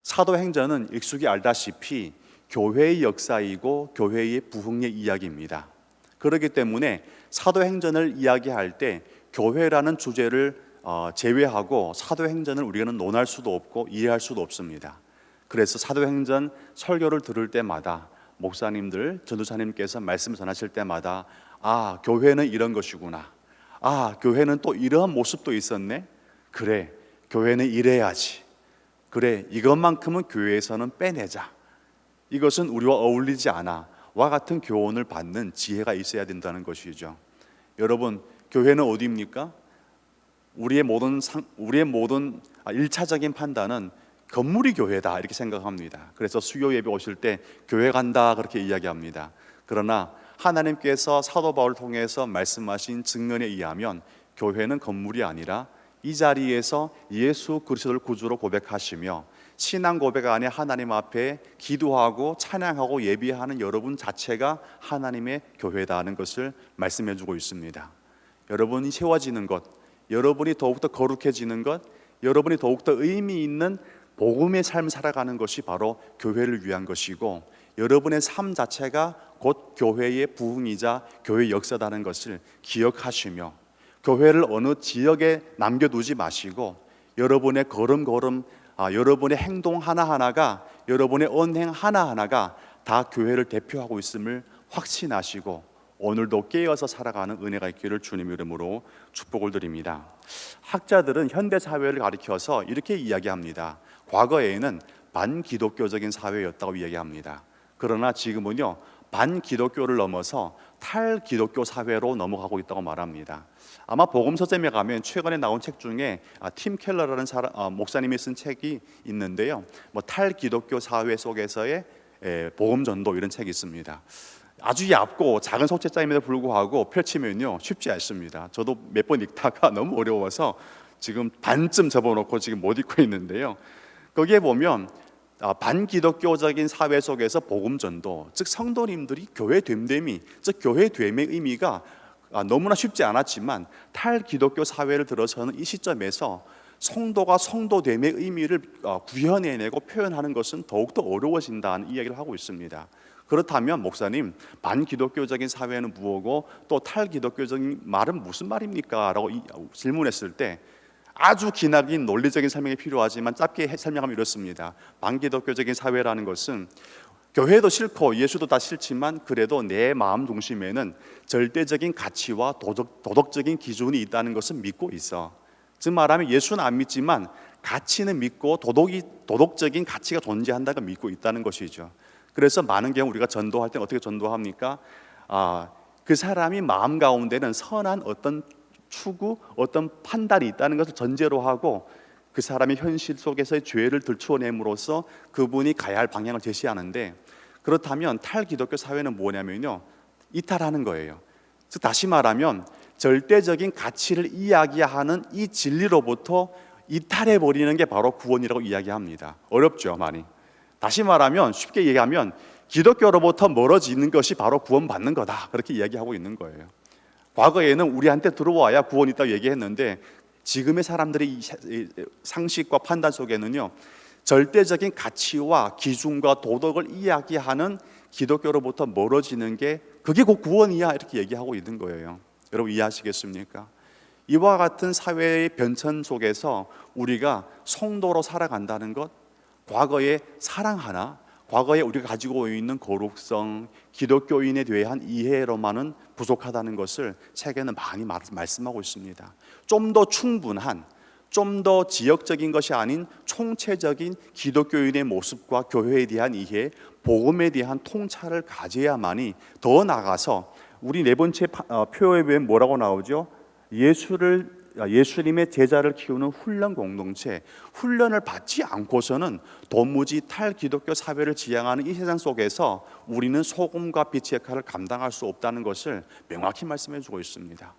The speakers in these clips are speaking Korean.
사도행전은 익숙히 알다시피 교회의 역사이고 교회의 부흥의 이야기입니다. 그렇기 때문에 사도행전을 이야기할 때 교회라는 주제를 제외하고 사도행전을 우리는 논할 수도 없고 이해할 수도 없습니다. 그래서 사도행전 설교를 들을 때마다 목사님들, 전도사님께서 말씀 전하실 때마다 교회는 이런 것이구나, 교회는 또 이러한 모습도 있었네, 그래 교회는 이래야지, 그래 이것만큼은 교회에서는 빼내자, 이것은 우리와 어울리지 않아 와 같은 교훈을 받는 지혜가 있어야 된다는 것이죠. 여러분, 교회는 어디입니까? 우리의 모든 1차적인 판단은 건물이 교회다 이렇게 생각합니다. 그래서 수요 예배 오실 때 교회 간다 그렇게 이야기합니다. 그러나 하나님께서 사도 바울을 통해서 말씀하신 증언에 의하면 교회는 건물이 아니라 이 자리에서 예수 그리스도를 구주로 고백하시며 신앙 고백 안에 하나님 앞에 기도하고 찬양하고 예배하는 여러분 자체가 하나님의 교회다는 것을 말씀해 주고 있습니다. 여러분이 세워지는 것, 여러분이 더욱더 거룩해지는 것, 여러분이 더욱더 의미 있는 복음의 삶을 살아가는 것이 바로 교회를 위한 것이고, 여러분의 삶 자체가 곧 교회의 부흥이자 교회의 역사다는 것을 기억하시며, 교회를 어느 지역에 남겨두지 마시고 여러분의 걸음걸음, 여러분의 행동 하나하나가, 여러분의 언행 하나하나가 다 교회를 대표하고 있음을 확신하시고 오늘도 깨어서 살아가는 은혜가 있기를 주님 이름으로 축복을 드립니다. 학자들은 현대사회를 가리켜서 이렇게 이야기합니다. 과거에는 반기독교적인 사회였다고 이야기합니다. 그러나 지금은요, 반기독교를 넘어서 탈기독교 사회로 넘어가고 있다고 말합니다. 아마 복음서점에 가면 최근에 나온 책 중에 팀 켈러라는 목사님이 쓴 책이 있는데요, 탈기독교 사회 속에서의 복음전도 이런 책이 있습니다. 아주 얇고 작은 소책자임에도 불구하고 펼치면요 쉽지 않습니다. 저도 몇 번 읽다가 너무 어려워서 지금 반쯤 접어놓고 지금 못 읽고 있는데요, 거기에 보면 반기독교적인 사회 속에서 복음전도, 즉 성도님들이 교회됨됨이, 즉 교회됨의 의미가 너무나 쉽지 않았지만 탈기독교 사회를 들어서는 이 시점에서 성도가 성도됨의 의미를 구현해내고 표현하는 것은 더욱더 어려워진다는 이야기를 하고 있습니다. 그렇다면 목사님, 반기독교적인 사회는 무엇고 또 탈기독교적인 말은 무슨 말입니까? 라고 질문했을 때 아주 기나긴 논리적인 설명이 필요하지만 짧게 설명하면 이렇습니다. 반기독교적인 사회라는 것은 교회도 싫고 예수도 다 싫지만 그래도 내 마음 중심에는 절대적인 가치와 도덕적인 기준이 있다는 것을 믿고 있어. 즉 말하면 예수는 안 믿지만 가치는 믿고 도덕적인 가치가 존재한다고 믿고 있다는 것이죠. 그래서 많은 경우 우리가 전도할 때 어떻게 전도합니까? 그 사람이 마음 가운데는 선한 어떤 추구, 어떤 판단이 있다는 것을 전제로 하고 그 사람의 현실 속에서의 죄를 들추어냄으로써 그분이 가야 할 방향을 제시하는데, 그렇다면 탈기독교 사회는 뭐냐면요, 이탈하는 거예요. 즉 다시 말하면 절대적인 가치를 이야기하는 이 진리로부터 이탈해버리는 게 바로 구원이라고 이야기합니다. 어렵죠, 많이. 다시 말하면 쉽게 얘기하면 기독교로부터 멀어지는 것이 바로 구원받는 거다, 그렇게 이야기하고 있는 거예요. 과거에는 우리한테 들어와야 구원이 있다고 얘기했는데 지금의 사람들의 상식과 판단 속에는요, 절대적인 가치와 기준과 도덕을 이야기하는 기독교로부터 멀어지는 게 그게 곧 구원이야, 이렇게 얘기하고 있는 거예요. 여러분 이해하시겠습니까? 이와 같은 사회의 변천 속에서 우리가 성도로 살아간다는 것, 과거의 사랑 하나, 과거에 우리가 가지고 있는 거룩성, 기독교인에 대한 이해로만은 부족하다는 것을 책에는 많이 말씀하고 있습니다. 좀 더 충분한, 좀 더 지역적인 것이 아닌 총체적인 기독교인의 모습과 교회에 대한 이해, 복음에 대한 통찰을 가져야만이 더 나아가서 우리 네 번째 표에 보면 뭐라고 나오죠? 예수님의 제자를 키우는 훈련 공동체, 훈련을 받지 않고서는 도무지 탈기독교 사회를 지향하는 이 세상 속에서 우리는 소금과 빛의 역할을 감당할 수 없다는 것을 명확히 말씀해 주고 있습니다.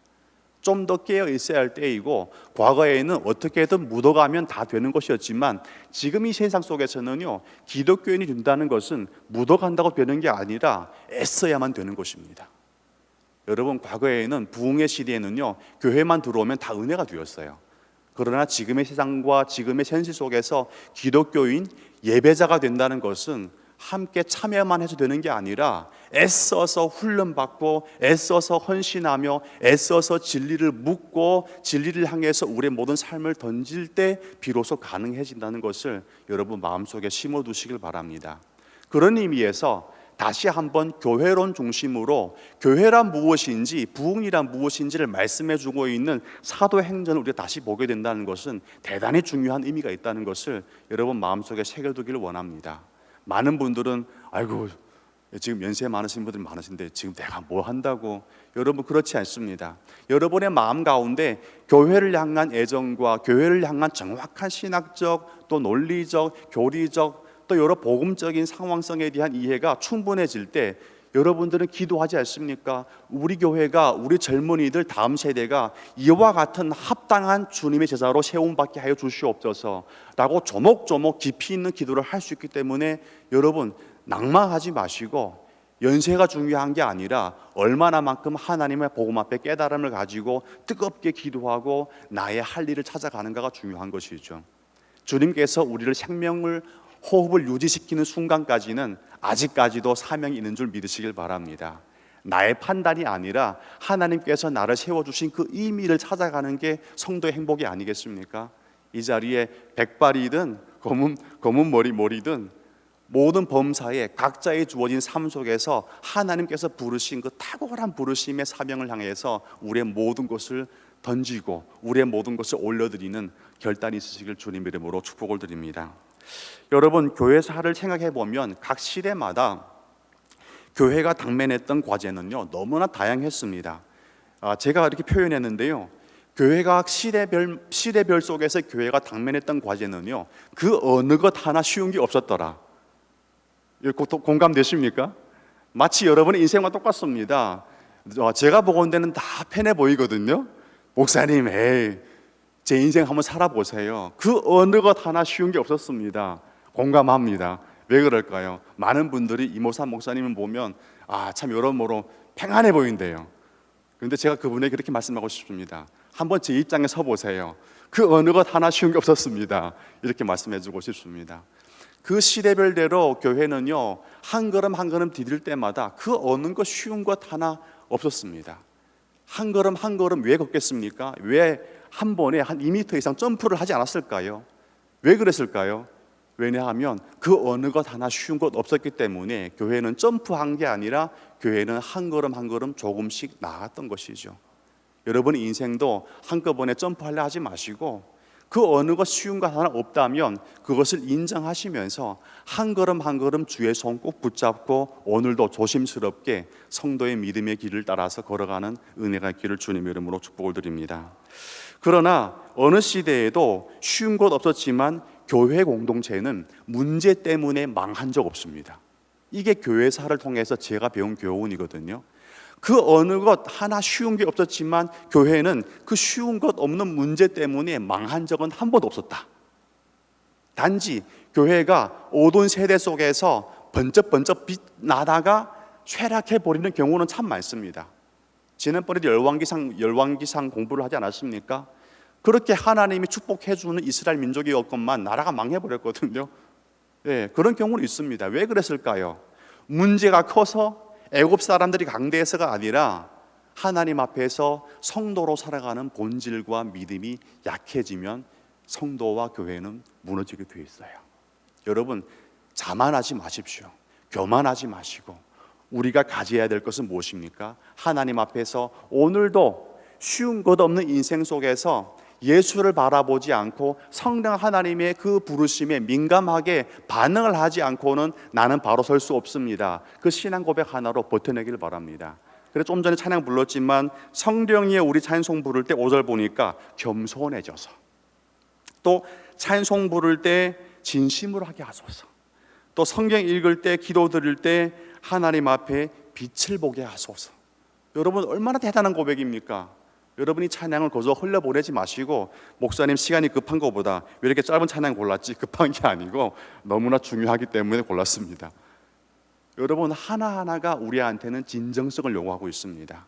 좀 더 깨어 있어야 할 때이고, 과거에는 어떻게든 묻어가면 다 되는 것이었지만 지금 이 세상 속에서는요, 기독교인이 된다는 것은 묻어간다고 되는 게 아니라 애써야만 되는 것입니다. 여러분, 과거에는 부흥의 시대에는요, 교회만 들어오면 다 은혜가 되었어요. 그러나 지금의 세상과 지금의 현실 속에서 기독교인 예배자가 된다는 것은 함께 참여만 해서 되는 게 아니라 애써서 훈련받고 애써서 헌신하며 애써서 진리를 묻고 진리를 향해서 우리의 모든 삶을 던질 때 비로소 가능해진다는 것을 여러분 마음속에 심어두시길 바랍니다. 그런 의미에서 다시 한번 교회론 중심으로 교회란 무엇인지, 부흥이란 무엇인지를 말씀해주고 있는 사도행전을 우리가 다시 보게 된다는 것은 대단히 중요한 의미가 있다는 것을 여러분 마음속에 새겨두기를 원합니다. 많은 분들은 아이고 지금 연세 많으신 분들 많으신데 지금 내가 뭐 한다고. 여러분 그렇지 않습니다. 여러분의 마음 가운데 교회를 향한 애정과 교회를 향한 정확한 신학적 또 논리적 교리적 또 여러 복음적인 상황성에 대한 이해가 충분해질 때 여러분들은 기도하지 않습니까? 우리 교회가, 우리 젊은이들 다음 세대가 이와 같은 합당한 주님의 제자로 세움받게 하여 주시옵소서 라고 조목조목 깊이 있는 기도를 할 수 있기 때문에 여러분 낭망하지 마시고 연세가 중요한 게 아니라 얼마나만큼 하나님의 복음 앞에 깨달음을 가지고 뜨겁게 기도하고 나의 할 일을 찾아가는가가 중요한 것이죠. 주님께서 우리를 생명을 호흡을 유지시키는 순간까지는 아직까지도 사명이 있는 줄 믿으시길 바랍니다. 나의 판단이 아니라 하나님께서 나를 세워주신 그 의미를 찾아가는 게 성도의 행복이 아니겠습니까? 이 자리에 백발이든 검은 머리든 모든 범사에 각자의 주어진 삶 속에서 하나님께서 부르신 그 탁월한 부르심의 사명을 향해서 우리의 모든 것을 던지고 우리의 모든 것을 올려드리는 결단이 있으시길 주님 이름으로 축복을 드립니다. 여러분 교회사를 생각해 보면 각 시대마다 교회가 당면했던 과제는요 너무나 다양했습니다. 제가 이렇게 표현했는데요, 교회가 시대별 속에서 교회가 당면했던 과제는요 그 어느 것 하나 쉬운 게 없었더라. 공감되십니까? 마치 여러분의 인생과 똑같습니다. 제가 보건대는 다 편해 보이거든요. 목사님, 제 인생 한번 살아보세요. 그 어느 것 하나 쉬운 게 없었습니다. 공감합니다. 왜 그럴까요? 많은 분들이 이모산 목사님을 보면 참 여러모로 평안해 보인대요. 그런데 제가 그분에게 그렇게 말씀하고 싶습니다. 한번 제 입장에 서보세요. 그 어느 것 하나 쉬운 게 없었습니다. 이렇게 말씀해주고 싶습니다. 그 시대별대로 교회는요 한 걸음 한 걸음 디딜 때마다 그 어느 것 쉬운 것 하나 없었습니다. 한 걸음 한 걸음 왜 걷겠습니까? 왜 한 번에 한 2m 이상 점프를 하지 않았을까요? 왜 그랬을까요? 왜냐하면 그 어느 것 하나 쉬운 것 없었기 때문에 교회는 점프한 게 아니라 교회는 한 걸음 한 걸음 조금씩 나아갔던 것이죠. 여러분의 인생도 한꺼번에 점프하려 하지 마시고 그 어느 것 쉬운 것 하나 없다면 그것을 인정하시면서 한 걸음 한 걸음 주의 손 꼭 붙잡고 오늘도 조심스럽게 성도의 믿음의 길을 따라서 걸어가는 은혜가 있기를 주님의 이름으로 축복을 드립니다. 그러나 어느 시대에도 쉬운 것 없었지만 교회 공동체는 문제 때문에 망한 적 없습니다. 이게 교회사를 통해서 제가 배운 교훈이거든요. 그 어느 것 하나 쉬운 게 없었지만 교회는 그 쉬운 것 없는 문제 때문에 망한 적은 한 번도 없었다. 단지 교회가 오던 세대 속에서 번쩍번쩍 빛나다가 쇠락해버리는 경우는 참 많습니다. 지난번에 열왕기상 공부를 하지 않았습니까? 그렇게 하나님이 축복해주는 이스라엘 민족이었건만 나라가 망해버렸거든요. 그런 경우는 있습니다. 왜 그랬을까요? 문제가 커서 애굽 사람들이 강대해서가 아니라 하나님 앞에서 성도로 살아가는 본질과 믿음이 약해지면 성도와 교회는 무너지게 돼 있어요. 여러분 자만하지 마십시오. 교만하지 마시고 우리가 가져야 될 것은 무엇입니까? 하나님 앞에서 오늘도 쉬운 것 없는 인생 속에서 예수를 바라보지 않고 성령 하나님의 그 부르심에 민감하게 반응을 하지 않고는 나는 바로 설 수 없습니다. 그 신앙 고백 하나로 버텨내길 바랍니다. 그래서 좀 전에 찬양 불렀지만 성령이 우리 찬송 부를 때 5절 보니까 겸손해져서, 또 찬송 부를 때 진심으로 하게 하소서, 또 성경 읽을 때 기도 드릴 때 하나님 앞에 빛을 보게 하소서. 여러분 얼마나 대단한 고백입니까? 여러분이 찬양을 거저 흘려보내지 마시고 목사님 시간이 급한 것보다 왜 이렇게 짧은 찬양 골랐지? 급한 게 아니고 너무나 중요하기 때문에 골랐습니다. 여러분 하나하나가 우리한테는 진정성을 요구하고 있습니다.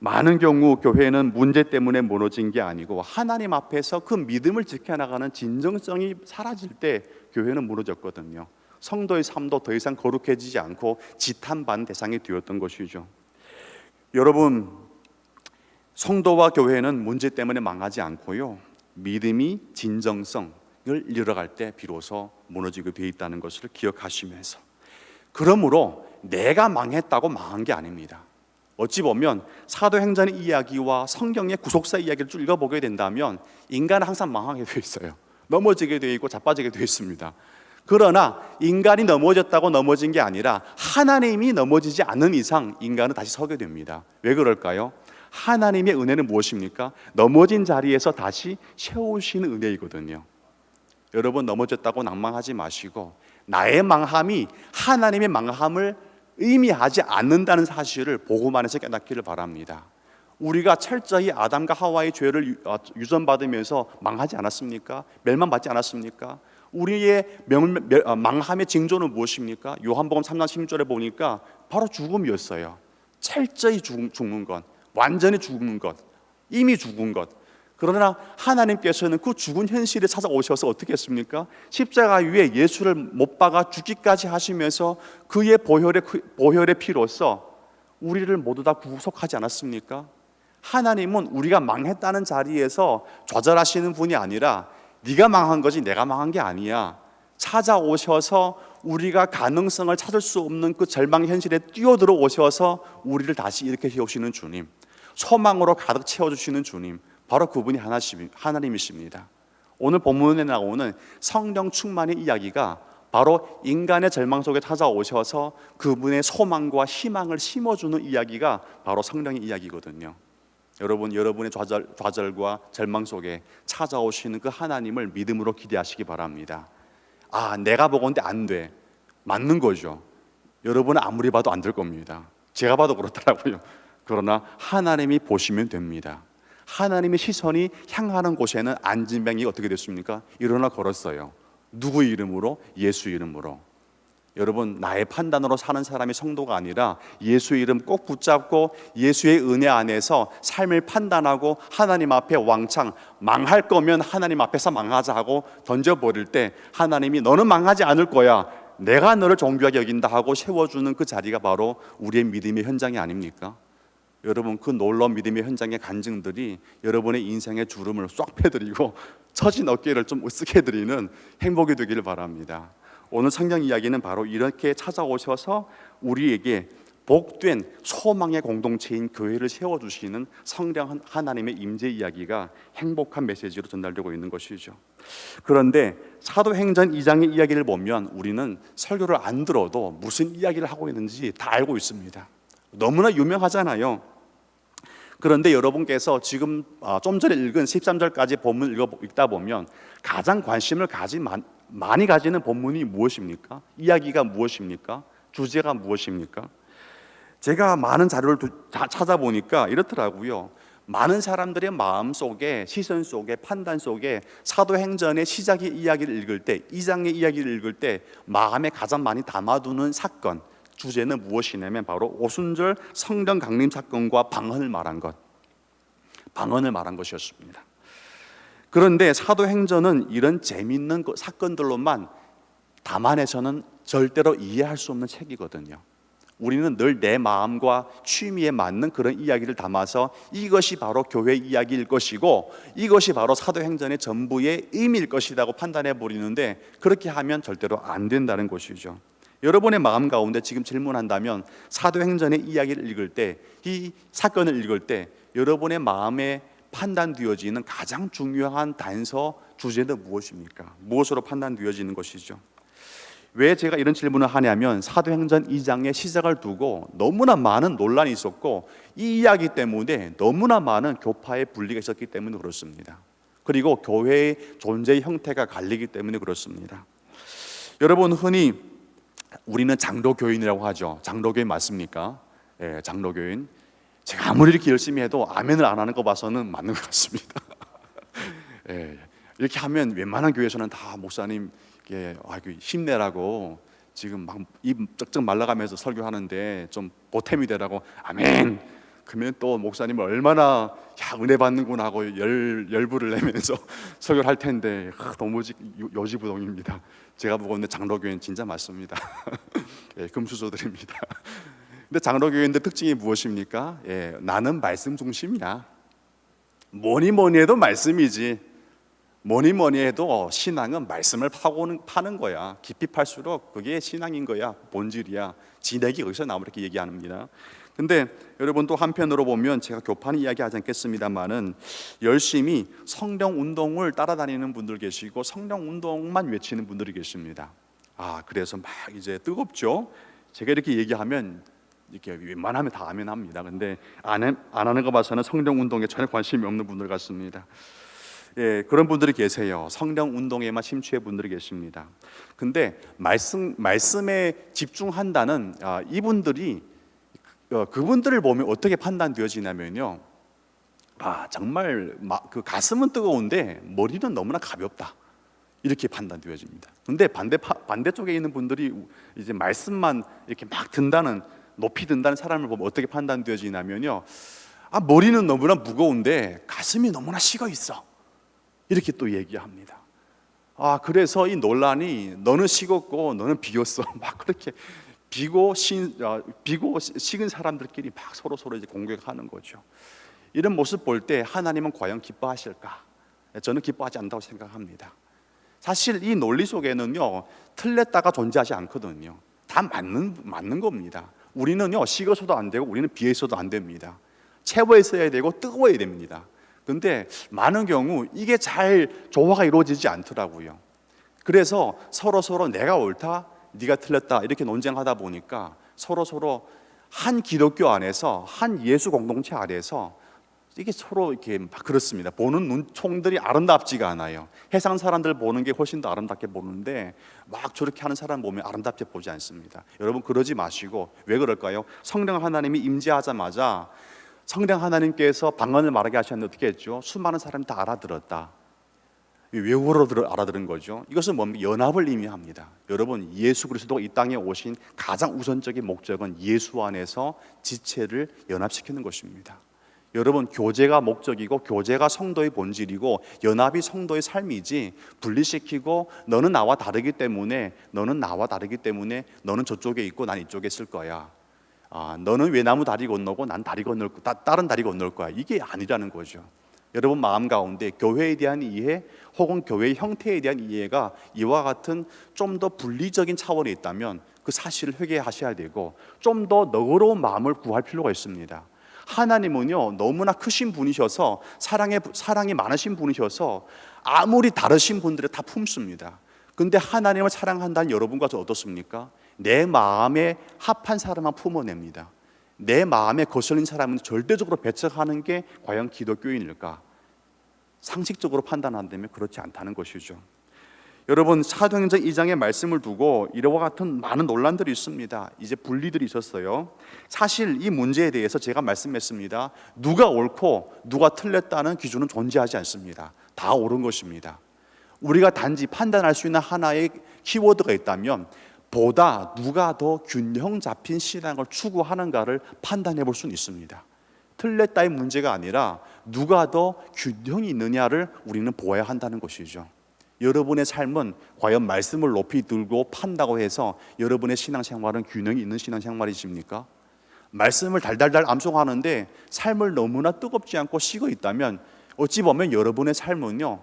많은 경우 교회는 문제 때문에 무너진 게 아니고 하나님 앞에서 그 믿음을 지켜나가는 진정성이 사라질 때 교회는 무너졌거든요. 성도의 삶도 더 이상 거룩해지지 않고 지탄받는 대상이 되었던 것이죠. 여러분, 성도와 교회는 문제 때문에 망하지 않고요, 믿음이 진정성을 잃어갈 때 비로소 무너지게 되어 있다는 것을 기억하시면서, 그러므로 내가 망했다고 망한 게 아닙니다. 어찌 보면 사도행전의 이야기와 성경의 구속사 이야기를 쭉 읽어보게 된다면 인간은 항상 망하게 되어 있어요. 넘어지게 되어 있고 자빠지게 되어 있습니다. 그러나 인간이 넘어졌다고 넘어진 게 아니라 하나님이 넘어지지 않는 이상 인간은 다시 서게 됩니다. 왜 그럴까요? 하나님의 은혜는 무엇입니까? 넘어진 자리에서 다시 세우시는 은혜이거든요. 여러분, 넘어졌다고 낭망하지 마시고 나의 망함이 하나님의 망함을 의미하지 않는다는 사실을 복음 안에서 깨닫기를 바랍니다. 우리가 철저히 아담과 하와의 죄를 유전받으면서 망하지 않았습니까? 멸망받지 않았습니까? 우리의 망함의 징조는 무엇입니까? 요한복음 3장 16절에 보니까 바로 죽음이었어요. 철저히 죽는 것, 완전히 죽는 것, 이미 죽은 것. 그러나 하나님께서는 그 죽은 현실에 찾아오셔서 어떻게 했습니까? 십자가 위에 예수를 못 박아 죽기까지 하시면서 그의 보혈의 피로써 우리를 모두 다 구속하지 않았습니까? 하나님은 우리가 망했다는 자리에서 좌절하시는 분이 아니라 네가 망한 거지 내가 망한 게 아니야, 찾아오셔서 우리가 가능성을 찾을 수 없는 그 절망 현실에 뛰어들어 오셔서 우리를 다시 일으켜 세우시는 주님, 소망으로 가득 채워주시는 주님, 바로 그분이 하나님이십니다. 오늘 본문에 나오는 성령 충만의 이야기가 바로 인간의 절망 속에 찾아오셔서 그분의 소망과 희망을 심어주는 이야기가 바로 성령의 이야기거든요. 여러분의 좌절과 절망 속에 찾아오시는 그 하나님을 믿음으로 기대하시기 바랍니다. 내가 보건데 안 돼, 맞는 거죠. 여러분은 아무리 봐도 안 될 겁니다. 제가 봐도 그렇더라고요. 그러나 하나님이 보시면 됩니다. 하나님의 시선이 향하는 곳에는 안진뱅이가 어떻게 됐습니까? 일어나 걸었어요. 누구 이름으로? 예수 이름으로. 여러분, 나의 판단으로 사는 사람이 성도가 아니라 예수의 이름 꼭 붙잡고 예수의 은혜 안에서 삶을 판단하고 하나님 앞에 왕창 망할 거면 하나님 앞에서 망하자 하고 던져버릴 때 하나님이 너는 망하지 않을 거야, 내가 너를 존귀하게 여긴다 하고 세워주는 그 자리가 바로 우리의 믿음의 현장이 아닙니까? 여러분, 그 놀라운 믿음의 현장의 간증들이 여러분의 인생의 주름을 쏙 패드리고 처진 어깨를 좀 으쓱 해드리는 행복이 되기를 바랍니다. 오늘 성경 이야기는 바로 이렇게 찾아오셔서 우리에게 복된 소망의 공동체인 교회를 세워주시는 성령 하나님의 임재 이야기가 행복한 메시지로 전달되고 있는 것이죠. 그런데 사도행전 2장의 이야기를 보면 우리는 설교를 안 들어도 무슨 이야기를 하고 있는지 다 알고 있습니다. 너무나 유명하잖아요. 그런데 여러분께서 지금 좀 전에 읽은 13절까지 본문을 읽다 보면 가장 관심을 많이 가지는 본문이 무엇입니까? 이야기가 무엇입니까? 주제가 무엇입니까? 제가 많은 자료를 찾아보니까 이렇더라고요. 많은 사람들의 마음 속에, 시선 속에, 판단 속에 사도행전의 시작의 이야기를 읽을 때, 2장의 이야기를 읽을 때 마음에 가장 많이 담아두는 사건, 주제는 무엇이냐면 바로 오순절 성령 강림 사건과 방언을 말한 것이었습니다. 그런데 사도행전은 이런 재미있는 사건들로만 담아내서는 절대로 이해할 수 없는 책이거든요. 우리는 늘 내 마음과 취미에 맞는 그런 이야기를 담아서 이것이 바로 교회 이야기일 것이고 이것이 바로 사도행전의 전부의 의미일 것이라고 판단해 버리는데, 그렇게 하면 절대로 안 된다는 것이죠. 여러분의 마음 가운데 지금 질문한다면 사도행전의 이야기를 읽을 때, 이 사건을 읽을 때 여러분의 마음에 판단되어지는 가장 중요한 단서, 주제는 무엇입니까? 무엇으로 판단되어지는 것이죠? 왜 제가 이런 질문을 하냐면 사도행전 2장의 시작을 두고 너무나 많은 논란이 있었고 이 이야기 때문에 너무나 많은 교파의 분리가 있었기 때문에 그렇습니다. 그리고 교회의 존재의 형태가 갈리기 때문에 그렇습니다. 여러분, 흔히 우리는 장로교인이라고 하죠. 장로교인 맞습니까? 예, 장로교인. 제가 아무리 이렇게 열심히 해도 아멘을 안 하는 거 봐서는 맞는 것 같습니다. 예, 이렇게 하면 웬만한 교회에서는 다 목사님 힘내라고 지금 막 입 쩍쩍 말라가면서 설교하는데 좀 보탬이 되라고 아멘. 그러면 또 목사님은 얼마나 은혜 받는구나 하고 열불을 내면서 설교를 할 텐데 도무지 요지부동입니다. 제가 보고 있는 장로교회는 진짜 맞습니다. 예, 금수저들입니다. 근데 장로교회인들 특징이 무엇입니까? 예, 나는 말씀 중심이야. 뭐니 해도 말씀이지. 뭐니 해도 신앙은 말씀을 파는 거야. 깊이 팔수록 그게 신앙인 거야. 본질이야. 진액이 여기서 나오면 이렇게 얘기합니다. 근데 여러분 또 한편으로 보면 제가 교파는 이야기하지 않겠습니다만은 열심히 성령 운동을 따라다니는 분들 계시고 성령 운동만 외치는 분들이 계십니다. 그래서 막 이제 뜨겁죠. 제가 이렇게 얘기하면 이렇게 웬만하면 다 아멘합니다. 근데 안 하는 거 봐서는 성령 운동에 전혀 관심이 없는 분들 같습니다. 예, 그런 분들이 계세요. 성령 운동에만 심취해 분들이 계십니다. 근데 말씀에 집중한다는 이분들이 그분들을 보면 어떻게 판단되어지냐면요. 정말 그 가슴은 뜨거운데 머리는 너무나 가볍다. 이렇게 판단되어집니다. 근데 반대쪽에 있는 분들이 이제 말씀만 이렇게 막 높이 든다는 사람을 보면 어떻게 판단되어지냐면요. 머리는 너무나 무거운데 가슴이 너무나 식어 있어. 이렇게 또 얘기합니다. 그래서 이 논란이 너는 식었고 너는 비었어. 막 그렇게 비고 식은 사람들끼리 막 서로 이제 공격하는 거죠. 이런 모습 볼 때 하나님은 과연 기뻐하실까? 저는 기뻐하지 않는다고 생각합니다. 사실 이 논리 속에는요 틀렸다가 존재하지 않거든요. 다 맞는 겁니다. 우리는요 식어서도 안 되고 우리는 비어 있어도 안 됩니다. 채워 있어야 되고 뜨거워야 됩니다. 근데 많은 경우 이게 잘 조화가 이루어지지 않더라고요. 그래서 서로 내가 옳다, 네가 틀렸다 이렇게 논쟁하다 보니까 서로 한 기독교 안에서 한 예수 공동체 안에서 이게 서로 이렇게 막 그렇습니다. 보는 눈총들이 아름답지가 않아요. 해상 사람들 보는 게 훨씬 더 아름답게 보는데 막 저렇게 하는 사람 보면 아름답게 보지 않습니다. 여러분 그러지 마시고 왜 그럴까요? 성령 하나님이 임재하자마자 성령 하나님께서 방언을 말하게 하셨는데 어떻게 했죠? 수많은 사람이 다 알아들었다. 외국어로 알아들은 거죠. 이것은 뭡니까? 연합을 의미합니다. 여러분 예수 그리스도가 이 땅에 오신 가장 우선적인 목적은 예수 안에서 지체를 연합시키는 것입니다. 여러분 교제가 목적이고 교제가 성도의 본질이고 연합이 성도의 삶이지 분리시키고 너는 나와 다르기 때문에 너는 저쪽에 있고 난 이쪽에 있을 거야. 너는 외나무 다리 건너고 난 다른 다리 건널 거야. 이게 아니라는 거죠. 여러분 마음 가운데 교회에 대한 이해 혹은 교회의 형태에 대한 이해가 이와 같은 좀 더 분리적인 차원에 있다면 그 사실을 회개하셔야 되고 좀 더 너그러운 마음을 구할 필요가 있습니다. 하나님은요 너무나 크신 분이셔서 사랑이 많으신 분이셔서 아무리 다르신 분들을 다 품습니다. 근데 하나님을 사랑한다는 여러분과 저 어떻습니까? 내 마음에 합한 사람만 품어냅니다. 내 마음에 거슬린 사람은 절대적으로 배척하는 게 과연 기독교인일까? 상식적으로 판단한다면 그렇지 않다는 것이죠. 여러분 사도행전 2장의 말씀을 두고 이와 같은 많은 논란들이 있습니다. 이제 분리들이 있었어요. 사실 이 문제에 대해서 제가 말씀했습니다. 누가 옳고 누가 틀렸다는 기준은 존재하지 않습니다. 다 옳은 것입니다. 우리가 단지 판단할 수 있는 하나의 키워드가 있다면 보다 누가 더 균형 잡힌 신앙을 추구하는가를 판단해 볼 수는 있습니다. 틀렸다의 문제가 아니라 누가 더 균형이 있느냐를 우리는 보아야 한다는 것이죠. 여러분의 삶은 과연 말씀을 높이 들고 판다고 해서 여러분의 신앙생활은 균형이 있는 신앙생활이십니까? 말씀을 달달달 암송하는데 삶을 너무나 뜨겁지 않고 식어 있다면 어찌 보면 여러분의 삶은요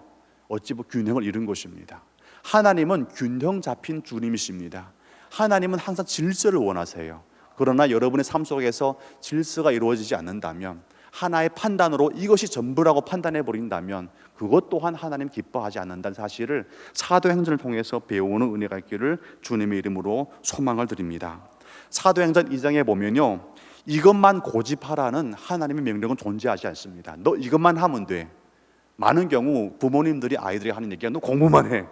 균형을 잃은 것입니다. 하나님은 균형 잡힌 주님이십니다. 하나님은 항상 질서를 원하세요. 그러나 여러분의 삶 속에서 질서가 이루어지지 않는다면 하나의 판단으로 이것이 전부라고 판단해 버린다면 그것 또한 하나님 기뻐하지 않는다는 사실을 사도행전을 통해서 배우는 은혜가 있기를 주님의 이름으로 소망을 드립니다. 사도행전 2장에 보면요 이것만 고집하라는 하나님의 명령은 존재하지 않습니다. 너 이것만 하면 돼. 많은 경우 부모님들이 아이들이 하는 얘기가 너 공부만 해.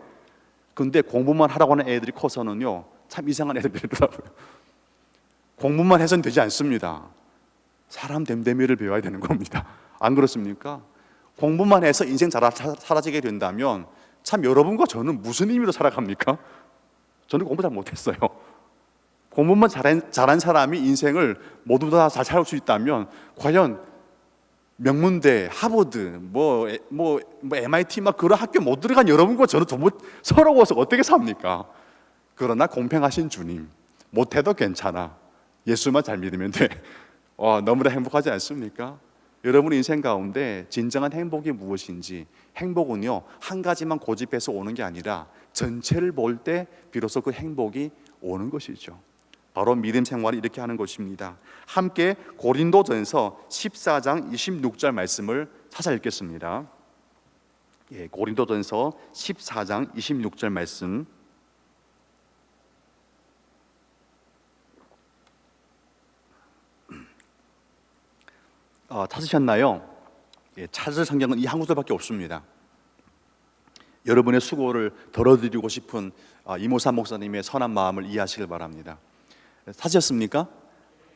근데 공부만 하라고 하는 애들이 커서는요 참 이상한 애들이 되더라고요. 공부만 해서는 되지 않습니다. 사람 됨됨이를 배워야 되는 겁니다. 안 그렇습니까? 공부만 해서 인생 사라지게 된다면 참 여러분과 저는 무슨 의미로 살아갑니까? 저는 공부 잘 못했어요. 공부만 잘한 사람이 인생을 모두 다 잘 살 수 있다면 과연 명문대, 하버드, MIT 막 그런 학교 못 들어간 여러분과 저는 너무 서러워서 어떻게 삽니까? 그러나 공평하신 주님, 못해도 괜찮아. 예수만 잘 믿으면 돼. 너무나 행복하지 않습니까? 여러분 인생 가운데 진정한 행복이 무엇인지, 행복은요 한 가지만 고집해서 오는 게 아니라 전체를 볼 때 비로소 그 행복이 오는 것이죠. 바로 믿음 생활을 이렇게 하는 것입니다. 함께 고린도전서 14장 26절 말씀을 찾아 읽겠습니다. 고린도전서 14장 26절 말씀. 찾으셨나요? 찾을 성경은 이 한 구절밖에 없습니다. 여러분의 수고를 덜어드리고 싶은 이모삼 목사님의 선한 마음을 이해하시길 바랍니다. 찾으셨습니까?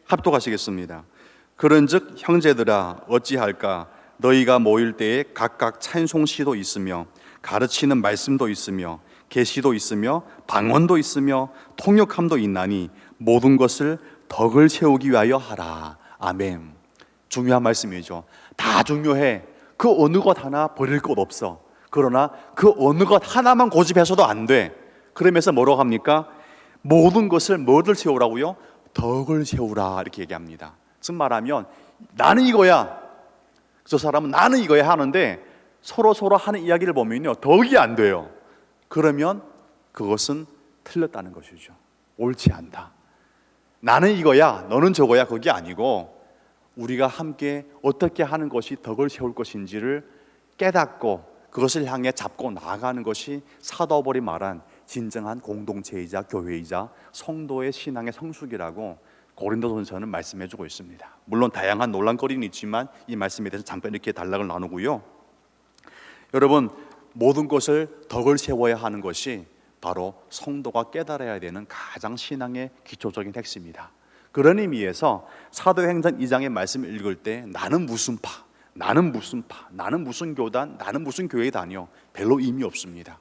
합독하시겠습니다. 그런즉 형제들아 어찌할까? 너희가 모일 때에 각각 찬송시도 있으며 가르치는 말씀도 있으며 계시도 있으며 방언도 있으며 통역함도 있나니 모든 것을 덕을 세우기 위하여 하라. 아멘. 중요한 말씀이죠. 다 중요해. 그 어느 것 하나 버릴 것 없어. 그러나 그 어느 것 하나만 고집해서도 안 돼. 그러면서 뭐라고 합니까? 모든 것을 뭐를 세우라고요? 덕을 세우라 이렇게 얘기합니다. 즉 말하면 나는 이거야, 저 사람은 나는 이거야 하는데 서로 하는 이야기를 보면요 덕이 안 돼요. 그러면 그것은 틀렸다는 것이죠. 옳지 않다. 나는 이거야, 너는 저거야, 그게 아니고 우리가 함께 어떻게 하는 것이 덕을 세울 것인지를 깨닫고 그것을 향해 잡고 나아가는 것이 사도 바울이 말한 진정한 공동체이자 교회이자 성도의 신앙의 성숙이라고 고린도전서는 말씀해주고 있습니다. 물론 다양한 논란거리는 있지만 이 말씀에 대해서 잠깐 이렇게 단락을 나누고요. 여러분, 모든 것을 덕을 세워야 하는 것이 바로 성도가 깨달아야 되는 가장 신앙의 기초적인 핵심이다. 그런 의미에서 사도행전 2장의 말씀을 읽을 때 나는 무슨 파, 나는 무슨 파, 나는 무슨 교단, 나는 무슨 교회 다녀 별로 의미 없습니다.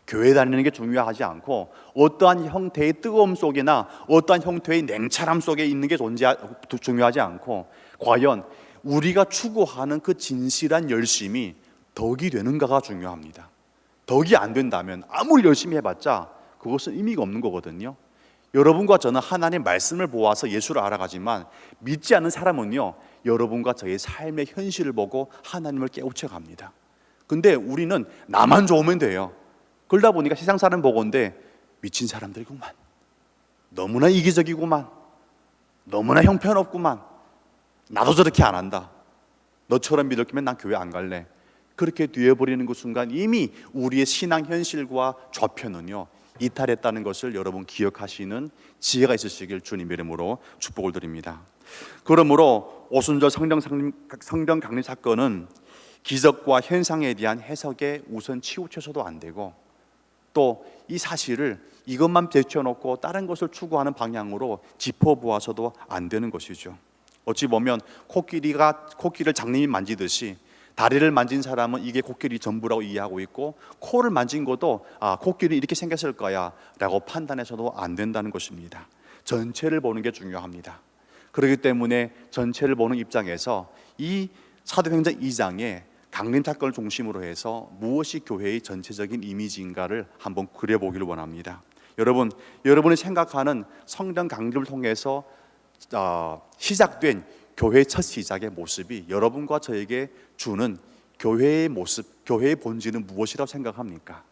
교회 다니는 게 중요하지 않고 어떠한 형태의 뜨거움 속이나 어떠한 형태의 냉철함 속에 있는 게 중요하지 않고 과연 우리가 추구하는 그 진실한 열심이 덕이 되는가가 중요합니다. 덕이 안 된다면 아무리 열심히 해봤자 그것은 의미가 없는 거거든요. 여러분과 저는 하나님의 말씀을 보아서 예수를 알아가지만 믿지 않는 사람은요 여러분과 저의 삶의 현실을 보고 하나님을 깨우쳐 갑니다. 근데 우리는 나만 좋으면 돼요. 그러다 보니까 세상 사람 보건대 미친 사람들이구만, 너무나 이기적이구만, 너무나 형편없구만, 나도 저렇게 안 한다, 너처럼 믿을 거면 난 교회 안 갈래. 그렇게 되어버리는 그 순간 이미 우리의 신앙 현실과 좌표는요 이탈했다는 것을 여러분 기억하시는 지혜가 있으시길 주님의 이름으로 축복을 드립니다. 그러므로 오순절 성령 강림 사건은 기적과 현상에 대한 해석에 우선 치우쳐서도 안 되고 또 이 사실을 이것만 제쳐놓고 다른 것을 추구하는 방향으로 짚어보아서도 안 되는 것이죠. 어찌 보면 코끼리를 장님이 만지듯이 다리를 만진 사람은 이게 코끼리 전부라고 이해하고 있고 코를 만진 것도 코끼리 이렇게 생겼을 거야 라고 판단해서도 안 된다는 것입니다. 전체를 보는 게 중요합니다. 그렇기 때문에 전체를 보는 입장에서 이 사도행전 2장에 강림 사건을 중심으로 해서 무엇이 교회의 전체적인 이미지인가를 한번 그려보기를 원합니다. 여러분이 생각하는 성령 강림을 통해서 시작된 교회의 첫 시작의 모습이 여러분과 저에게 주는 교회의 모습, 교회의 본질은 무엇이라고 생각합니까?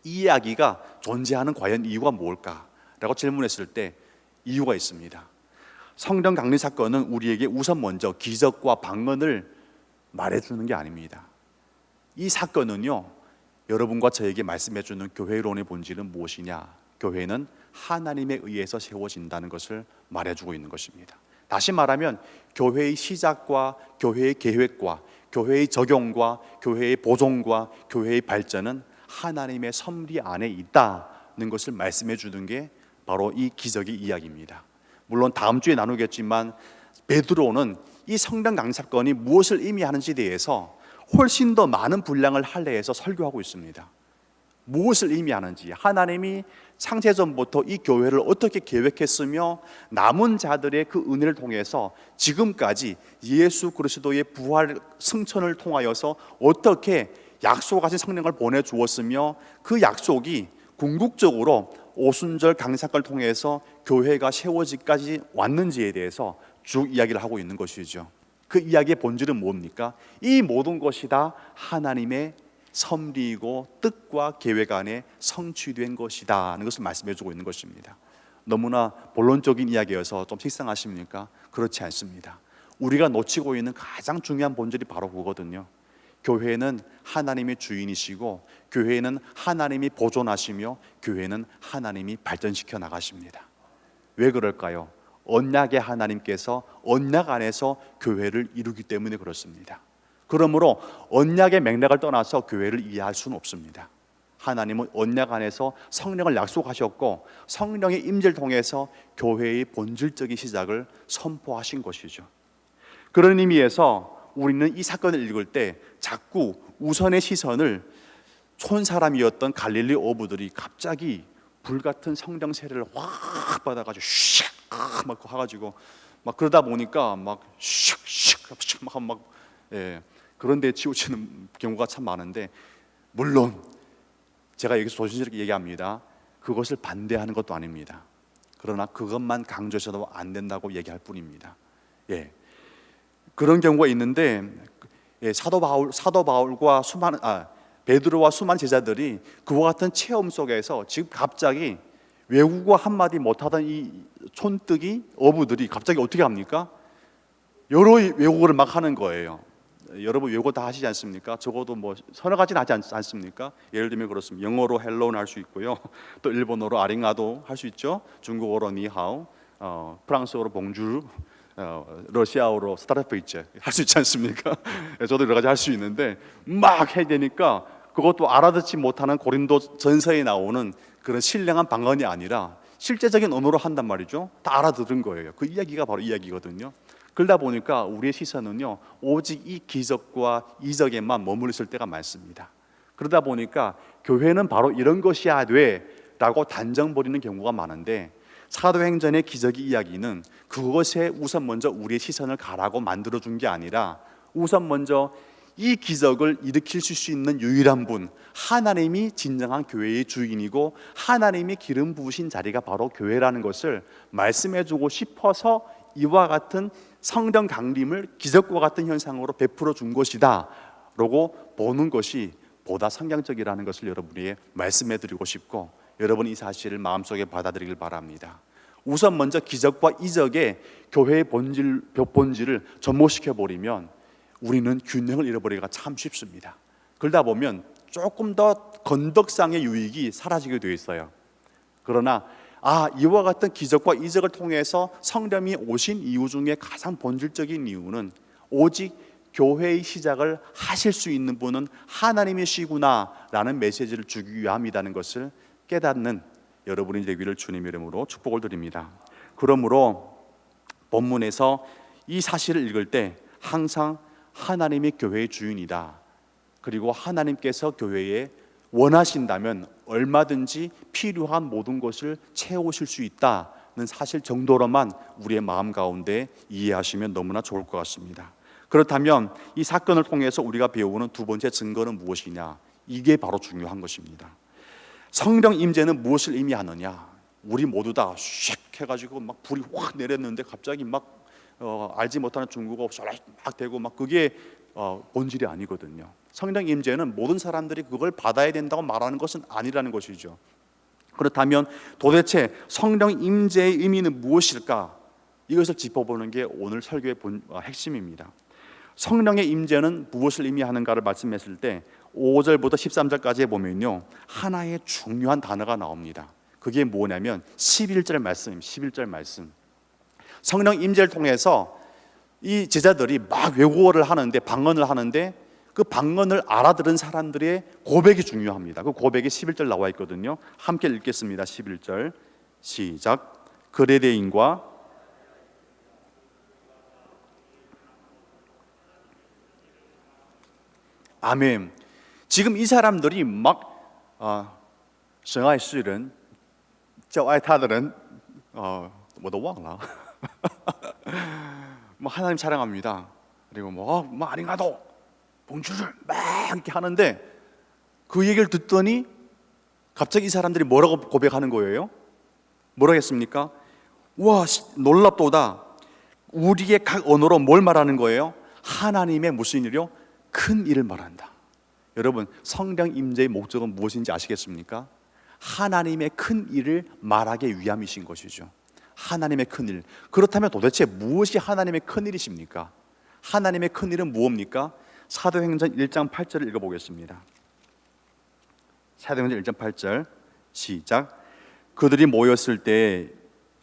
이 이야기가 존재하는 과연 이유가 뭘까? 라고 질문했을 때 이유가 있습니다. 성령 강림 사건은 우리에게 우선 먼저 기적과 방언을 말해주는 게 아닙니다. 이 사건은요 여러분과 저에게 말씀해주는 교회론의 본질은 무엇이냐? 교회는 하나님에 의해서 세워진다는 것을 말해주고 있는 것입니다. 다시 말하면 교회의 시작과 교회의 계획과 교회의 적용과 교회의 보존과 교회의 발전은 하나님의 섭리 안에 있다는 것을 말씀해 주는 게 바로 이 기적의 이야기입니다. 물론 다음 주에 나누겠지만 베드로는 이 성령 강림 사건이 무엇을 의미하는지에 대해서 훨씬 더 많은 분량을 할애해서 설교하고 있습니다. 무엇을 의미하는지, 하나님이 창세전부터 이 교회를 어떻게 계획했으며 남은 자들의 그 은혜를 통해서 지금까지 예수 그리스도의 부활 승천을 통하여서 어떻게 약속하신 성령을 보내주었으며 그 약속이 궁극적으로 오순절 강사를 통해서 교회가 세워지기까지 왔는지에 대해서 쭉 이야기를 하고 있는 것이죠. 그 이야기의 본질은 뭡니까? 이 모든 것이 다 하나님의 섭리이고 뜻과 계획 안에 성취된 것이다 하는 것을 말씀해 주고 있는 것입니다. 너무나 본론적인 이야기여서 좀 식상하십니까? 그렇지 않습니다. 우리가 놓치고 있는 가장 중요한 본질이 바로 그거거든요. 교회는 하나님의 주인이시고 교회는 하나님이 보존하시며 교회는 하나님이 발전시켜 나가십니다. 왜 그럴까요? 언약의 하나님께서 언약 안에서 교회를 이루기 때문에 그렇습니다. 그러므로 언약의 맥락을 떠나서 교회를 이해할 수는 없습니다. 하나님은 언약 안에서 성령을 약속하셨고 성령의 임재를 통해서 교회의 본질적인 시작을 선포하신 것이죠. 그런 의미에서 우리는 이 사건을 읽을 때 자꾸 우선의 시선을 촌사람이었던 갈릴리 어부들이 갑자기 불같은 성령 세례를 확 받아가지고 샥 막 해가지고 막 그러다 보니까 막 슉슉 막 그런 데 치우치는 경우가 참 많은데, 물론 제가 여기서 조심스럽게 얘기합니다. 그것을 반대하는 것도 아닙니다. 그러나 그것만 강조해서도 안 된다고 얘기할 뿐입니다. 그런 경우가 있는데 사도 바울과 베드로와 수많은 제자들이 그와 같은 체험 속에서 지금 갑자기 외국어 한마디 못하던 이 촌뜨기 어부들이 갑자기 어떻게 합니까? 여러 외국어를 막 하는 거예요. 여러분 외국어 다 하시지 않습니까? 적어도 뭐 서너 가지는 하지 않습니까? 예를 들면 그렇습니다. 영어로 헬로는 할 수 있고요. 또 일본어로 아링아도 할 수 있죠. 중국어로 니하오, 프랑스어로 봉주르, 러시아어로 스타르프이체 할 수 있지 않습니까? 저도 여러 가지 할 수 있는데 막 해야 되니까 그것도 알아듣지 못하는 고린도 전서에 나오는 그런 신령한 방언이 아니라 실제적인 언어로 한단 말이죠. 다 알아들은 거예요. 그 이야기가 바로 이야기거든요. 그러다 보니까 우리의 시선은요 오직 이 기적과 이적에만 머물러 있을 때가 많습니다. 그러다 보니까 교회는 바로 이런 것이야 돼 라고 단정 버리는 경우가 많은데, 사도행전의 기적의 이야기는 그것에 우선 먼저 우리의 시선을 가라고 만들어준 게 아니라 우선 먼저 이 기적을 일으킬 수 있는 유일한 분, 하나님이 진정한 교회의 주인이고 하나님이 기름 부으신 자리가 바로 교회라는 것을 말씀해주고 싶어서 이와 같은 성령 강림을 기적과 같은 현상으로 베풀어 준 것이다 라고 보는 것이 보다 성경적이라는 것을 여러분에게 말씀해 드리고 싶고, 여러분 이 사실을 마음속에 받아들이길 바랍니다. 우선 먼저 기적과 이적의 교회의 본질을 접목시켜 버리면 우리는 균형을 잃어버리기가 참 쉽습니다. 그러다 보면 조금 더 건덕상의 유익이 사라지게 되어 있어요. 그러나 이와 같은 기적과 이적을 통해서 성령이 오신 이유 중에 가장 본질적인 이유는 오직 교회의 시작을 하실 수 있는 분은 하나님이시구나 라는 메시지를 주기 위함이라는 것을 깨닫는 여러분이 되기를 주님의 이름으로 축복을 드립니다. 그러므로 본문에서 이 사실을 읽을 때 항상 하나님이 교회의 주인이다, 그리고 하나님께서 교회에 원하신다면 얼마든지 필요한 모든 것을 채우실 수 있다는 사실 정도로만 우리의 마음 가운데 이해하시면 너무나 좋을 것 같습니다. 그렇다면 이 사건을 통해서 우리가 배우는 두 번째 증거는 무엇이냐? 이게 바로 중요한 것입니다. 성령 임재는 무엇을 의미하느냐? 우리 모두 다 슉 해가지고 막 불이 확 내렸는데 갑자기 막 알지 못하는 중국어 막 되고 막 그게 본질이 아니거든요. 성령 임재는 모든 사람들이 그걸 받아야 된다고 말하는 것은 아니라는 것이죠. 그렇다면 도대체 성령 임재의 의미는 무엇일까? 이것을 짚어보는 게 오늘 설교의 핵심입니다. 성령의 임재는 무엇을 의미하는가를 말씀했을 때 5절부터 13절까지에 보면요 하나의 중요한 단어가 나옵니다. 그게 뭐냐면 11절 말씀입니다. 11절 말씀. 성령 임재를 통해서 이 제자들이 막 외국어를 하는데, 방언을 하는데 그 방언을 알아들은 사람들의 고백이 중요합니다. 그 고백이 11절 나와 있거든요. 함께 읽겠습니다. 11절 시작. 그레데인과 아멘. 지금 이 사람들이 막神爱世人叫爱他的人我都忘了 뭐 하나님 사랑합니다. 그리고 뭐 아리가도 봉주를 막 이렇게 하는데 그 얘기를 듣더니 갑자기 이 사람들이 뭐라고 고백하는 거예요? 뭐라고 했습니까? 와, 놀랍도다. 우리의 각 언어로 뭘 말하는 거예요? 하나님의 무슨 일이요? 큰 일을 말한다. 여러분, 성령 임재의 목적은 무엇인지 아시겠습니까? 하나님의 큰 일을 말하기 위함이신 것이죠. 하나님의 큰 일. 그렇다면 도대체 무엇이 하나님의 큰 일이십니까? 하나님의 큰 일은 무엇입니까? 사도행전 1장 8절을 읽어보겠습니다. 사도행전 1장 8절 시작. 그들이 모였을 때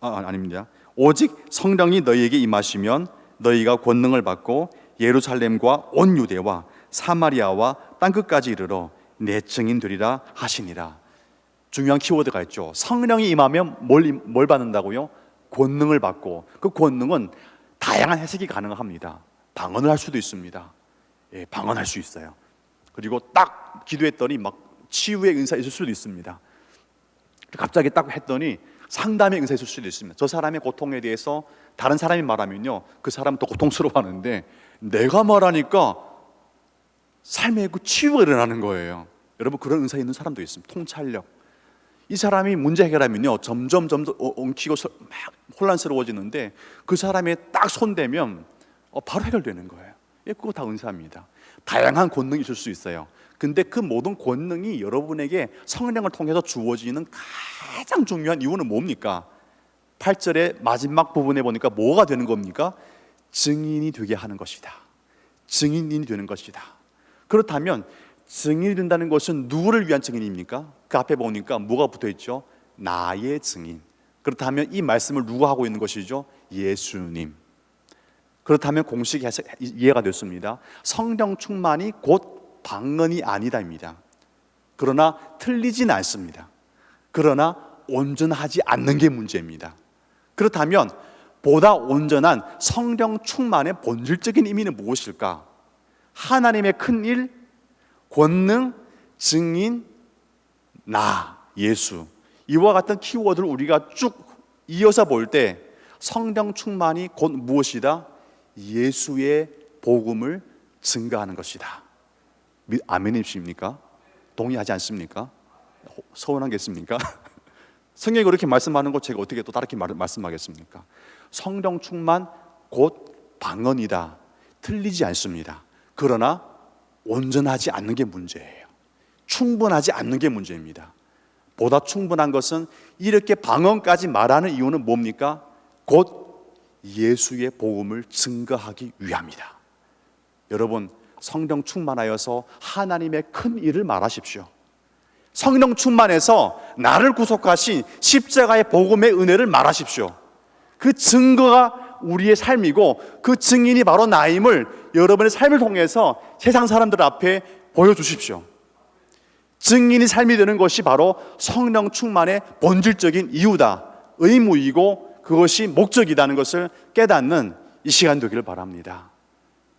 아닙니다. 오직 성령이 너희에게 임하시면 너희가 권능을 받고 예루살렘과 온 유대와 사마리아와 땅끝까지 이르러 내 증인 되리라 하시니라. 중요한 키워드가 있죠. 성령이 임하면 뭘 받는다고요? 권능을 받고, 그 권능은 다양한 해석이 가능합니다. 방언을 할 수도 있습니다. 예, 방언할 수 있어요. 그리고 딱 기도했더니 막 치유의 은사 있을 수도 있습니다. 갑자기 딱 했더니 상담의 은사 있을 수도 있습니다. 저 사람의 고통에 대해서 다른 사람이 말하면요, 그 사람은 또 고통스러워하는데 내가 말하니까 삶의 그 치유가 일어나는 거예요. 여러분, 그런 은사 있는 사람도 있습니다. 통찰력. 이 사람이 문제 해결하면요 점점 엉키고 막 혼란스러워지는데 그 사람이 딱 손대면 바로 해결되는 거예요. 예, 그거 다 은사입니다. 다양한 권능이 있을 수 있어요. 근데 그 모든 권능이 여러분에게 성령을 통해서 주어지는 가장 중요한 이유는 뭡니까? 8절의 마지막 부분에 보니까 뭐가 되는 겁니까? 증인이 되게 하는 것이다. 증인이 되는 것이다. 그렇다면 증인이 된다는 것은 누구를 위한 증인입니까? 그 앞에 보니까 뭐가 붙어있죠? 나의 증인. 그렇다면 이 말씀을 누가 하고 있는 것이죠? 예수님. 그렇다면 공식 이해가 됐습니다. 성령 충만이 곧 방언이 아니다입니다. 그러나 틀리진 않습니다. 그러나 온전하지 않는 게 문제입니다. 그렇다면 보다 온전한 성령 충만의 본질적인 의미는 무엇일까? 하나님의 큰 일, 권능, 증인, 나, 예수. 이와 같은 키워드를 우리가 쭉 이어서 볼 때 성령 충만이 곧 무엇이다? 예수의 복음을 증거하는 것이다. 아멘이십니까? 동의하지 않습니까? 서운한 게 있습니까? 성경이 그렇게 말씀하는 거 제가 어떻게 또 다르게 말씀하겠습니까? 성령 충만 곧 방언이다. 틀리지 않습니다. 그러나 온전하지 않는 게 문제예요. 충분하지 않는 게 문제입니다. 보다 충분한 것은 이렇게 방언까지 말하는 이유는 뭡니까? 곧 예수의 복음을 증거하기 위함이다. 여러분, 성령 충만하여서 하나님의 큰 일을 말하십시오. 성령 충만해서 나를 구속하신 십자가의 복음의 은혜를 말하십시오. 그 증거가 우리의 삶이고 그 증인이 바로 나임을 여러분의 삶을 통해서 세상 사람들 앞에 보여주십시오. 증인이 삶이 되는 것이 바로 성령 충만의 본질적인 이유다, 의무이고 그것이 목적이라는 것을 깨닫는 이 시간 되기를 바랍니다.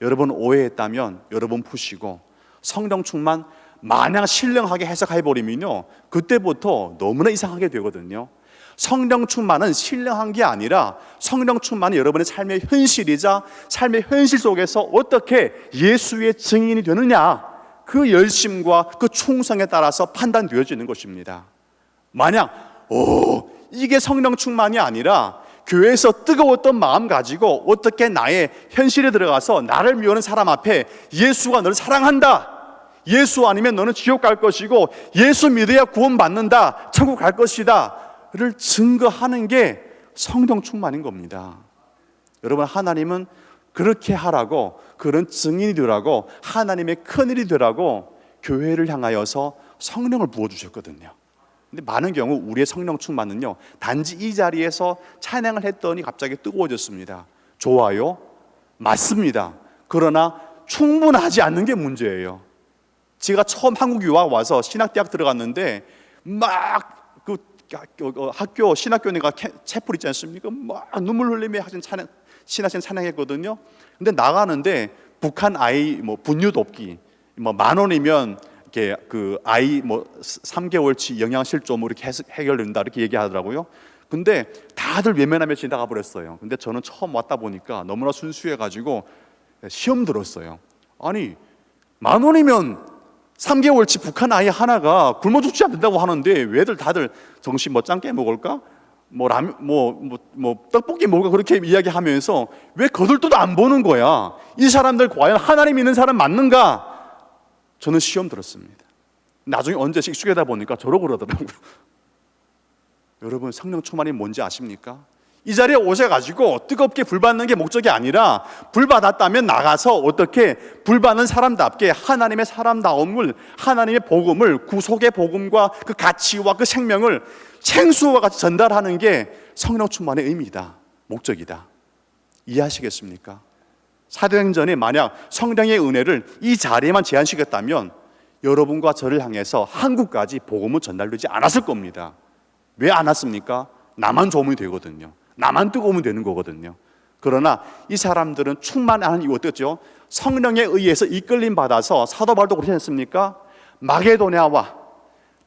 여러분 오해했다면 여러분 푸시고, 성령 충만 마냥 신령하게 해석해버리면요 그때부터 너무나 이상하게 되거든요. 성령 충만은 신령한 게 아니라 성령 충만은 여러분의 삶의 현실이자 삶의 현실 속에서 어떻게 예수의 증인이 되느냐, 그 열심과 그 충성에 따라서 판단되어지는 것입니다. 만약 이게 성령 충만이 아니라 교회에서 뜨거웠던 마음 가지고 어떻게 나의 현실에 들어가서 나를 미워하는 사람 앞에 예수가 너를 사랑한다, 예수 아니면 너는 지옥 갈 것이고 예수 믿어야 구원받는다, 천국 갈 것이다 를 증거하는 게 성령 충만인 겁니다. 여러분, 하나님은 그렇게 하라고, 그런 증인이 되라고, 하나님의 큰일이 되라고 교회를 향하여서 성령을 부어주셨거든요. 근데 많은 경우 우리의 성령 충만은요 단지 이 자리에서 찬양을 했더니 갑자기 뜨거워졌습니다. 좋아요, 맞습니다. 그러나 충분하지 않는 게 문제예요. 제가 처음 한국 유학 와서 신학대학 들어갔는데 막 학교 신학교내가 채플 있지 않습니까? 막 눈물 흘리며 하신 신하신 찬양했거든요. 근데 나가는데 북한 아이 분유 돕기 10,000원이면 이렇게 그 아이 뭐 3개월치 영양실조물 이렇게 해결된다 이렇게 얘기하더라고요. 근데 다들 외면하며 지나가 버렸어요. 근데 저는 처음 왔다 보니까 너무나 순수해가지고 시험 들었어요. 아니 10,000원이면 3개월치 북한 아이 하나가 굶어 죽지 않는다고 하는데 왜들 다들 정신 뭐 짱깨 먹을까? 뭐 라면 뭐 떡볶이 먹을까? 그렇게 이야기하면서 왜 거들떠도 안 보는 거야? 이 사람들 과연 하나님 믿는 사람 맞는가? 저는 시험 들었습니다. 나중에 언제 익숙하다 보니까 저러고 그러더라고요. 여러분 성령 충만이 뭔지 아십니까? 이 자리에 오셔가지고 뜨겁게 불 받는 게 목적이 아니라 불 받았다면 나가서 어떻게 불 받는 사람답게 하나님의 사람다움을, 하나님의 복음을, 구속의 복음과 그 가치와 그 생명을 생수와 같이 전달하는 게 성령 충만의 의미이다, 목적이다. 이해하시겠습니까? 사도행전에 만약 성령의 은혜를 이 자리에만 제한시켰다면 여러분과 저를 향해서 한국까지 복음은 전달되지 않았을 겁니다. 왜 안 왔습니까? 나만 좋으면 되거든요. 나만 뜨거우면 되는 거거든요. 그러나 이 사람들은 충만한 이유 어떻죠? 성령에 의해서 이끌림 받아서 사도 바울도 그렇지 않습니까? 마게도냐와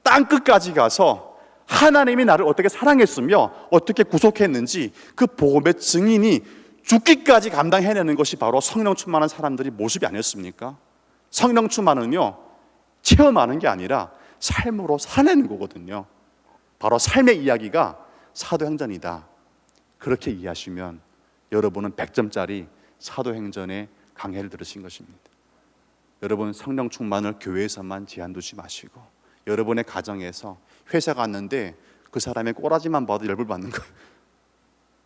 땅 끝까지 가서 하나님이 나를 어떻게 사랑했으며 어떻게 구속했는지 그 복음의 증인이 죽기까지 감당해내는 것이 바로 성령 충만한 사람들의 모습이 아니었습니까? 성령 충만은요 체험하는 게 아니라 삶으로 살아내는 거거든요. 바로 삶의 이야기가 사도행전이다. 그렇게 이해하시면 여러분은 100점짜리 사도행전의 강해를 들으신 것입니다. 여러분 성령 충만을 교회에서만 제한 두지 마시고 여러분의 가정에서 회사 갔는데 그 사람의 꼬라지만 봐도 열불 받는 거예요.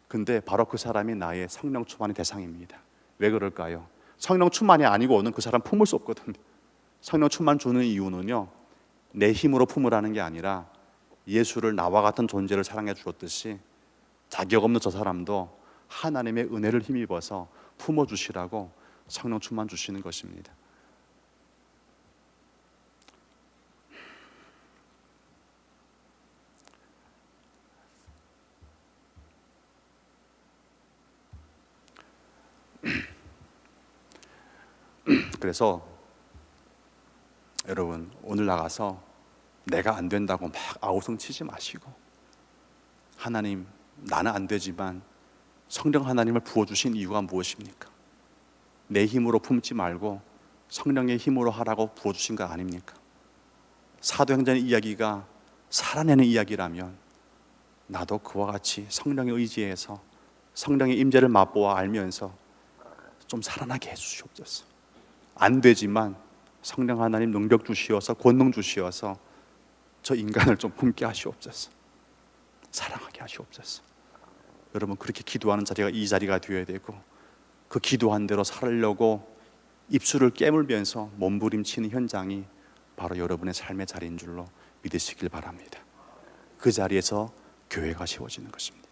근데 바로 그 사람이 나의 성령 충만의 대상입니다. 왜 그럴까요? 성령 충만이 아니고는 그 사람 품을 수 없거든요. 성령 충만 주는 이유는요 내 힘으로 품으라는 게 아니라 예수를 나와 같은 존재를 사랑해 주었듯이 자격 없는 저 사람도 하나님의 은혜를 힘입어서 품어주시라고 성령 충만 주시는 것입니다. 그래서 여러분 오늘 나가서 내가 안 된다고 막 아우성 치지 마시고 하나님 나는 안 되지만 성령 하나님을 부어주신 이유가 무엇입니까? 내 힘으로 품지 말고 성령의 힘으로 하라고 부어주신 거 아닙니까? 사도행전의 이야기가 살아내는 이야기라면 나도 그와 같이 성령의 의지에서 성령의 임재를 맛보아 알면서 좀 살아나게 해주시옵소서. 안 되지만 성령 하나님 능력 주시어서 권능 주시어서 저 인간을 좀 품게 하시옵소서. 사랑하게 하시옵소서. 여러분 그렇게 기도하는 자리가 이 자리가 되어야 되고 그 기도한 대로 살으려고 입술을 깨물면서 몸부림치는 현장이 바로 여러분의 삶의 자리인 줄로 믿으시길 바랍니다. 그 자리에서 교회가 세워지는 것입니다.